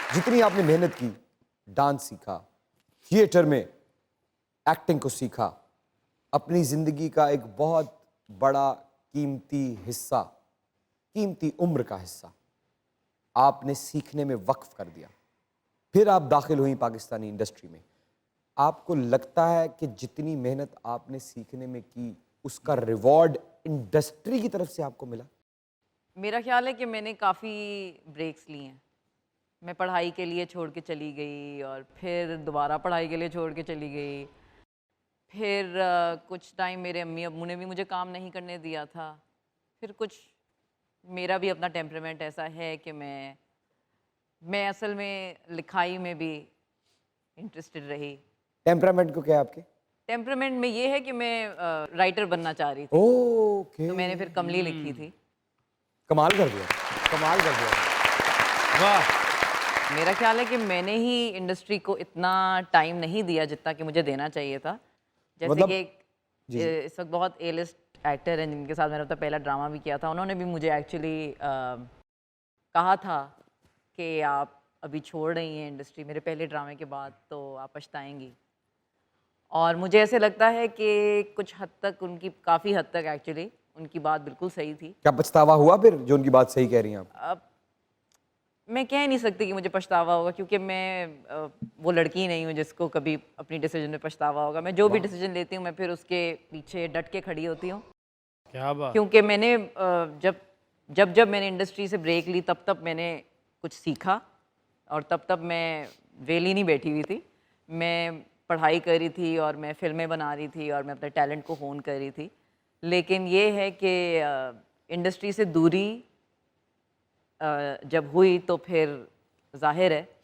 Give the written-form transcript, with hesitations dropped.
जितनी आपने मेहनत की, डांस सीखा, थिएटर में एक्टिंग को सीखा, अपनी जिंदगी का एक बहुत बड़ा कीमती हिस्सा, कीमती उम्र का हिस्सा आपने सीखने में वक्फ कर दिया। फिर आप दाखिल हुई पाकिस्तानी इंडस्ट्री में। आपको लगता है कि जितनी मेहनत आपने सीखने में की, उसका रिवॉर्ड इंडस्ट्री की तरफ से आपको मिला? मेरा ख्याल है कि मैंने काफ़ी ब्रेक्स लिए हैं। मैं पढ़ाई के लिए छोड़ के चली गई और फिर दोबारा पढ़ाई के लिए छोड़ के चली गई। फिर कुछ टाइम मेरे अम्मी अब्बू ने भी मुझे काम नहीं करने दिया था। फिर कुछ मेरा भी अपना टेम्परामेंट ऐसा है कि मैं असल में लिखाई में भी इंटरेस्टेड रही। टेम्परामेंट को क्या है आपके? टेम्परामेंट में ये है कि मैं राइटर बनना चाह रही थी, ओके। तो मैंने फिर कमली लिखी थी। कमाल कर दिया, कमाल कर दिया। वाह! मेरा ख्याल है कि मैंने ही इंडस्ट्री को इतना टाइम नहीं दिया जितना कि मुझे देना चाहिए था। जैसे मतलब कि एक जी, जी। इस वक्त बहुत ए लिस्ट एक्टर हैं जिनके साथ मैंने अपना पहला ड्रामा भी किया था। उन्होंने भी मुझे एक्चुअली कहा था कि आप अभी छोड़ रही हैं इंडस्ट्री मेरे पहले ड्रामे के बाद, तो आप पछताएंगी। और मुझे ऐसे लगता है कि कुछ हद तक उनकी, काफ़ी हद तक एक्चुअली उनकी बात बिल्कुल सही थी। क्या पछतावा हुआ फिर जो उनकी बात सही कह रही हैं आप? अब मैं कह नहीं सकती कि मुझे पछतावा होगा, क्योंकि मैं वो लड़की नहीं हूँ जिसको कभी अपनी डिसीजन में पछतावा होगा। मैं जो भी डिसीजन लेती हूँ मैं फिर उसके पीछे डट के खड़ी होती हूँ, क्या बात! क्योंकि मैंने जब मैंने इंडस्ट्री से ब्रेक ली तब तब मैंने कुछ सीखा, और तब तब मैं वेली नहीं बैठी हुई थी। मैं पढ़ाई कर रही थी और मैं फ़िल्में बना रही थी और मैं अपने टैलेंट को होन कर रही थी। लेकिन ये है कि इंडस्ट्री से दूरी जब हुई तो फिर ज़ाहिर है